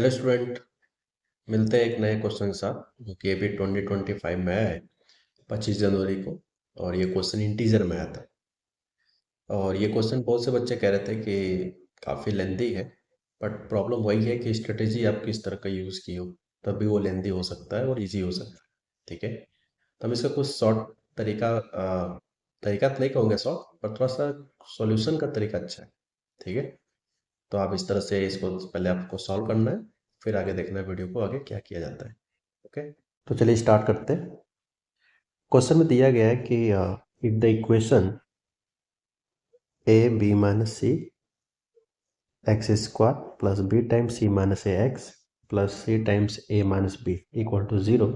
Hello student. मिलते हैं एक नए क्वेश्चन के साथ जो कि अभी 2025 में आया है 25 जनवरी को। और ये क्वेश्चन इंटीजर में आया था। और ये क्वेश्चन बहुत से बच्चे कह रहे थे कि काफ़ी लेंदी है, बट प्रॉब्लम वही है कि स्ट्रेटेजी आप किस तरह का यूज़ की हो, तब भी वो लेंदी हो सकता है और इजी हो सकता है। ठीक है, तो हम इसका कुछ शॉर्ट तरीका तरीका तो नहीं कहूँगे शॉर्ट, पर थोड़ा सा सॉल्यूशन का तरीका अच्छा है। ठीक है, तो आप इस तरह से इसको पहले आपको सॉल्व करना है, फिर आगे देखना है वीडियो को आगे क्या किया जाता है। ओके, तो चलिए स्टार्ट करते हैं। क्वेश्चन में दिया गया है कि if the equation a b minus c x square plus b times C minus a x plus C times A minus b equal to zero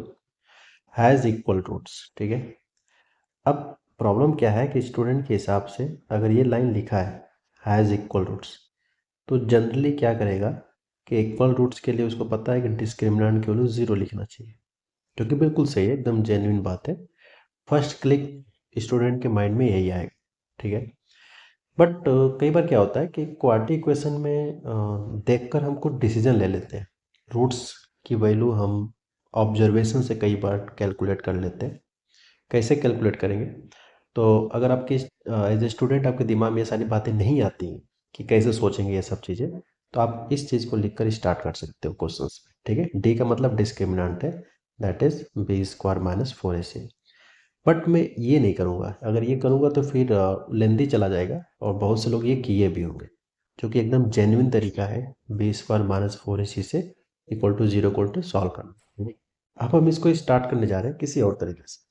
has equal roots. ठीक है, अब प्रॉब्लम क्या है कि स्टूडेंट के हिसाब से अगर ये लाइन लिखा है हैज़ इक्वल रूट्स, तो जनरली क्या करेगा कि इक्वल रूट्स के लिए उसको पता है कि डिस्क्रिमिनेंट की वैल्यू जीरो लिखना चाहिए, जो कि बिल्कुल सही है, एकदम जेन्युइन बात है। फर्स्ट क्लिक स्टूडेंट के माइंड में यही आएगा। ठीक है, बट कई बार क्या होता है कि क्वाड्रेटिक इक्वेशन में देखकर हम कुछ डिसीजन ले लेते हैं। रूट्स की वैल्यू हम ऑब्जर्वेशन से कई बार कैलकुलेट कर लेते हैं। कैसे कैलकुलेट करेंगे? तो अगर आपकी एज ए स्टूडेंट आपके दिमाग में ये सारी बातें नहीं आती कि कैसे सोचेंगे ये सब चीज़ें, तो आप इस चीज़ को लिखकर स्टार्ट कर सकते हो क्वेश्चन में। ठीक है, डी का मतलब डिस्क्रिमिनेंट है, that is b square minus 4ac। But मैं ये नहीं करूँगा, अगर ये करूँगा तो फिर लेंदी चला जाएगा और बहुत से लोग ये किए भी होंगे, जो कि एकदम जेन्युइन तरीका है बी स्क्वायर माइनस 4ac से equal to zero equal to solve करना। अब हम इसको स्टार्ट करने जा रहे हैं किसी और तरीके से।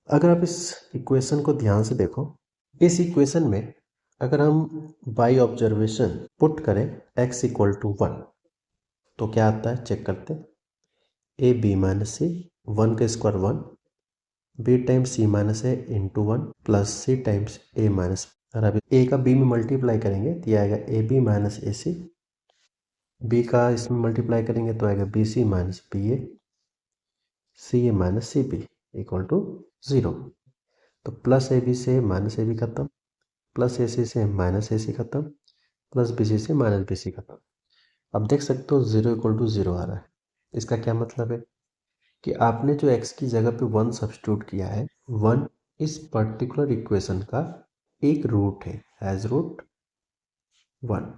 अगर आप इस इक्वेशन को ध्यान से देखो, इस इक्वेशन में अगर हम बाई ऑब्जर्वेशन पुट करें x इक्वल टू 1, तो क्या आता है चेक करते हैं। ए बी माइनस सी, 1 का square 1, B times C minus A into 1 plus C times A minus. अगर आप ए का बी में मल्टीप्लाई करेंगे तो आएगा a b minus a c, b का इसमें मल्टीप्लाई करेंगे तो आएगा b c minus b a, c a minus c b equal to zero. तो प्लस ए बी से माइनस ए बी खत्म, प्लस ए सी से माइनस ए सी खत्म, प्लस बी सी से माइनस बी सी खत्म। अब देख सकते हो जीरो इक्वल टू जीरो आ रहा है। इसका क्या मतलब है कि आपने जो x की जगह पे 1 सब्स्टिट्यूट किया है, 1 इस पर्टिकुलर इक्वेशन का एक रूट है, as root 1।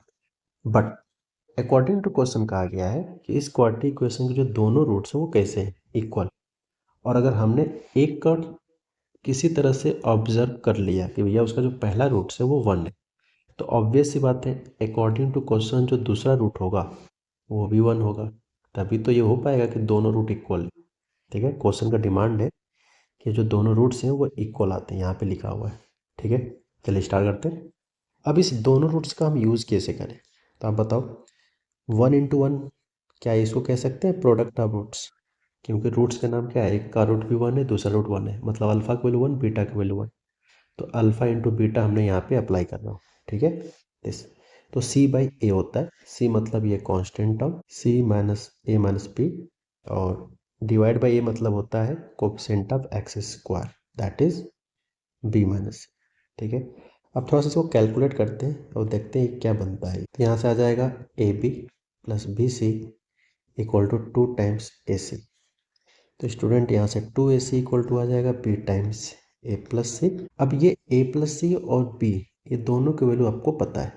But according to question कहा गया है कि इस क्वाड्रेटिक इक्वेशन के जो दोनों रूट्स हैं वो कैसे हैं, इक्वल। और अगर हमने एक का किसी तरह से ऑब्जर्व कर लिया कि भैया उसका जो पहला रूट्स है वो 1 है, तो ऑब्वियस सी बात है अकॉर्डिंग टू क्वेश्चन जो दूसरा रूट होगा वो भी 1 होगा, तभी तो ये हो पाएगा कि दोनों रूट इक्वल है। ठीक है, क्वेश्चन का डिमांड है कि जो दोनों रूट्स हैं वो इक्वल आते हैं, यहाँ पे लिखा हुआ है। ठीक है, चलिए स्टार्ट करते हैं। अब इस दोनों रूट्स का हम यूज़ कैसे करें, तो आप बताओ। 1 इंटू 1, क्या इसको कह सकते हैं प्रोडक्ट ऑफ रूट्स? क्योंकि रूट्स का नाम क्या है, एक का रूट भी 1 है, दूसरा रूट 1 है, मतलब अल्फा की वैल्यू 1, बीटा की वैल्यू 1। तो अल्फा इंटू बीटा हमने यहाँ पे अप्लाई कर रहा हूँ। ठीक है, दिस तो सी बाई ए होता है, सी मतलब ये constant term, c minus a minus b, और डिवाइड बाई ए मतलब होता है coefficient of x square, that is b minus. ठीक है, अब थोड़ा सा इसको कैलकुलेट करते हैं और देखते हैं क्या बनता है। तो यहाँ से आ जाएगा A B plus B C equal to 2 times A C. तो स्टूडेंट यहाँ से 2ac इक्वल टू आ जाएगा b टाइम्स a प्लस सी। अब ये a प्लस सी और b, ये दोनों की वैल्यू आपको पता है।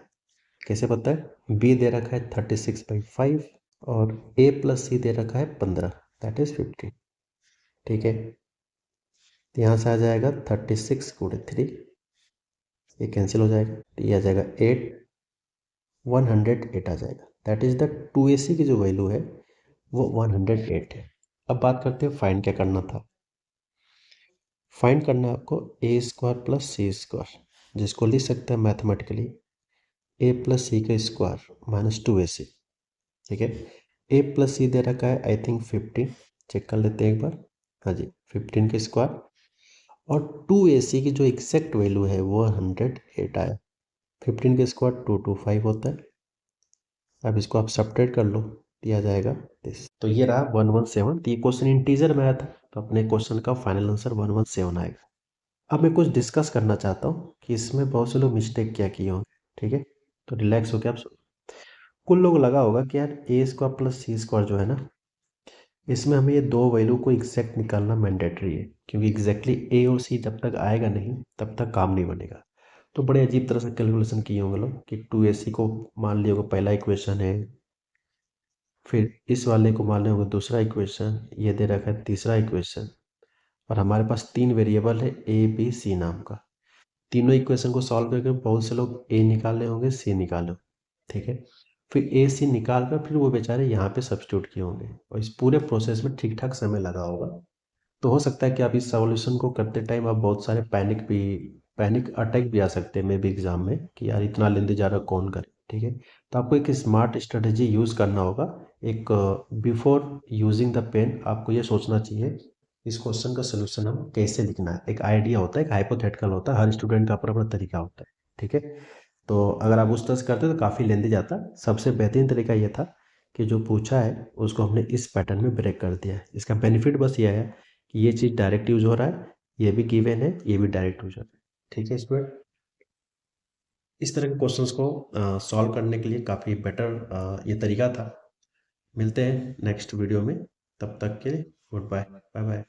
कैसे पता है? b दे रखा है 36/5 और a प्लस सी दे रखा है 15, दैट इज 15। ठीक है, तो यहाँ से आ जाएगा 36 गुणे 3, ये कैंसिल हो जाएगा, तो ये आ जाएगा 8, 108 आ जाएगा, दैट इज द 2ac की जो वैल्यू है वो 108 है। अब बात करते हैं फाइंड क्या करना था। फाइंड करना है आपको ए स्क्वायर प्लस सी स्क्वायर, जिसको लिख सकते हैं मैथमेटिकली ए प्लस सी का स्क्वायर माइनस 2ac। ठीक है, ए प्लस सी दे रखा है आई थिंक 15, चेक कर लेते हैं एक बार। हाँ जी, 15 का स्क्वायर, और 2ac की जो एग्जैक्ट वैल्यू है वो 108 आया। 15 का स्क्वायर 225 होता है। अब इसको आप सब्ट्रैक्ट कर लो, दिया जाएगा दिस। तो ये रहा 117। तो ये क्वेश्चन इंटीजर में आया था, तो अपने क्वेश्चन का फाइनल आंसर 117 आएगा। अब मैं कुछ डिस्कस करना चाहता हूँ कि इसमें बहुत से लोग मिस्टेक क्या किए होंगे। ठीक है, तो रिलैक्स होकर आप कुल लोग लगा होगा कि यार ए स्क्वायर प्लस सी स्क्वायर जो है ना, इसमें हमें ये दो वैल्यू को एग्जैक्ट निकालना मैंडेटरी है, क्योंकि एग्जैक्टली ए और सी जब तक आएगा नहीं तब तक काम नहीं बनेगा। तो बड़े अजीब तरह से कैलकुलेशन किए होंगे लोग कि 2ac को मान लिया होगा पहला इक्वेशन है, फिर इस वाले को मान लिया होगा दूसरा इक्वेशन, ये दे रखा है तीसरा इक्वेशन, और हमारे पास तीन वेरिएबल है ए बी सी नाम का। तीनों इक्वेशन को सॉल्व करके बहुत से लोग ए निकाले होंगे, सी निकाले होंगे, ठीक है। फिर ए सी निकाल कर फिर वो बेचारे यहाँ पे सब्स्टिट्यूट किए होंगे, और इस पूरे प्रोसेस में ठीक ठाक समय लगा होगा। तो हो सकता है कि आप इस सॉल्यूशन को करते टाइम आप बहुत सारे पैनिक अटैक भी आ सकते हैं मे बी एग्जाम में, कि यार इतना लेंदे जा रहा कौन करे, ठीक है। तो आपको एक स्मार्ट स्ट्रेटेजी यूज़ करना होगा। एक बिफोर यूजिंग द पेन आपको ये सोचना चाहिए इस क्वेश्चन का सोल्यूशन हम कैसे लिखना है। एक आइडिया होता है, एक हाइपोथेटिकल होता है, हर स्टूडेंट का अपना अपना तरीका होता है, ठीक है। तो अगर आप उस तरह से करते तो काफ़ी लेंदी जाता। सबसे बेहतरीन तरीका ये था कि जो पूछा है उसको हमने इस पैटर्न में ब्रेक कर दिया है। इसका बेनिफिट बस ये है कि ये चीज़ डायरेक्ट यूज हो रहा है, ये भी गिवन है, ये भी डायरेक्ट यूज हो रहा है, ठीक है स्टूडेंट। इस तरह के क्वेश्चंस को सॉल्व करने के लिए काफ़ी बेटर ये तरीका था। मिलते हैं नेक्स्ट वीडियो में, तब तक के लिए गुड बाय, बाय बाय।